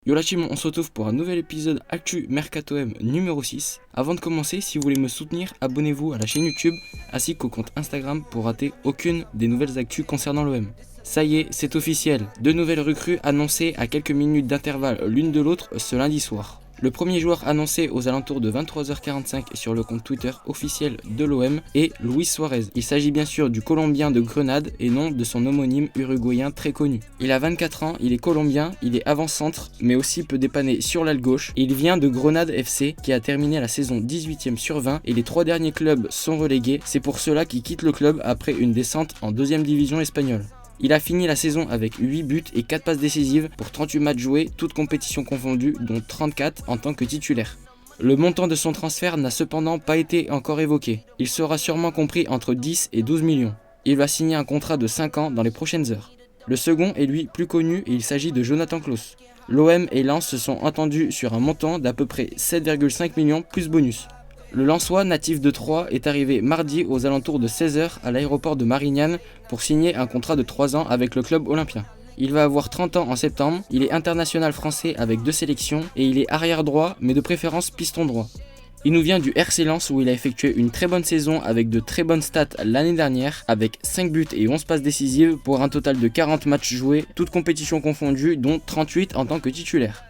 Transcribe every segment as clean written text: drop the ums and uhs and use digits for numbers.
Yo la team, on se retrouve pour un nouvel épisode Actu Mercato M numéro 6. Avant de commencer, si vous voulez me soutenir, abonnez-vous à la chaîne YouTube ainsi qu'au compte Instagram pour rater aucune des nouvelles actus concernant l'OM. Ça y est, c'est officiel, 2 nouvelles recrues annoncées à quelques minutes d'intervalle l'une de l'autre ce lundi soir. Le premier joueur annoncé aux alentours de 23h45 sur le compte Twitter officiel de l'OM est Luis Suarez. Il s'agit bien sûr du Colombien de Grenade et non de son homonyme uruguayen très connu. Il a 24 ans, il est colombien, il est avant-centre mais aussi peut dépanner sur l'aile gauche et il vient de Grenade FC qui a terminé la saison 18e sur 20 et les 3 derniers clubs sont relégués. C'est pour cela qu'il quitte le club après une descente en 2e division espagnole. Il a fini la saison avec 8 buts et 4 passes décisives pour 38 matchs joués, toutes compétitions confondues, dont 34 en tant que titulaire. Le montant de son transfert n'a cependant pas été encore évoqué. Il sera sûrement compris entre 10 et 12 millions. Il va signer un contrat de 5 ans dans les prochaines heures. Le second est lui plus connu et il s'agit de Jonathan Klaus. L'OM et Lens se sont entendus sur un montant d'à peu près 7,5 millions plus bonus. Le Lensois natif de Troyes est arrivé mardi aux alentours de 16h à l'aéroport de Marignane pour signer un contrat de 3 ans avec le club olympien. Il va avoir 30 ans en septembre, il est international français avec 2 sélections et il est arrière droit mais de préférence piston droit. Il nous vient du RC Lens où il a effectué une très bonne saison avec de très bonnes stats l'année dernière avec 5 buts et 11 passes décisives pour un total de 40 matchs joués, toutes compétitions confondues dont 38 en tant que titulaire.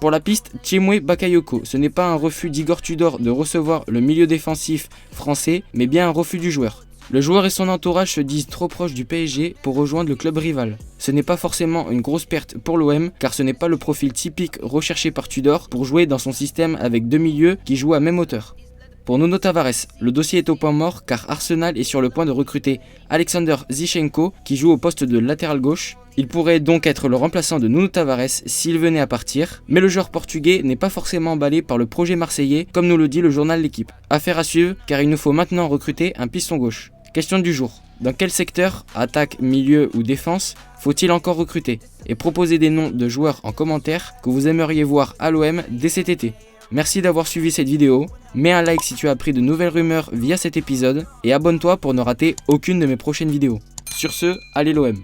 Pour la piste, Tchémoué Bakayoko, ce n'est pas un refus d'Igor Tudor de recevoir le milieu défensif français, mais bien un refus du joueur. Le joueur et son entourage se disent trop proches du PSG pour rejoindre le club rival. Ce n'est pas forcément une grosse perte pour l'OM, car ce n'est pas le profil typique recherché par Tudor pour jouer dans son système avec 2 milieux qui jouent à même hauteur. Pour Nuno Tavares, le dossier est au point mort car Arsenal est sur le point de recruter Alexander Zinchenko qui joue au poste de latéral gauche. Il pourrait donc être le remplaçant de Nuno Tavares s'il venait à partir, mais le joueur portugais n'est pas forcément emballé par le projet marseillais comme nous le dit le journal L'Équipe. Affaire à suivre car il nous faut maintenant recruter un piston gauche. Question du jour, dans quel secteur, attaque, milieu ou défense, faut-il encore recruter? Et proposez des noms de joueurs en commentaire que vous aimeriez voir à l'OM dès cet été. Merci d'avoir suivi cette vidéo, mets un like si tu as appris de nouvelles rumeurs via cet épisode et abonne-toi pour ne rater aucune de mes prochaines vidéos. Sur ce, allez l'OM!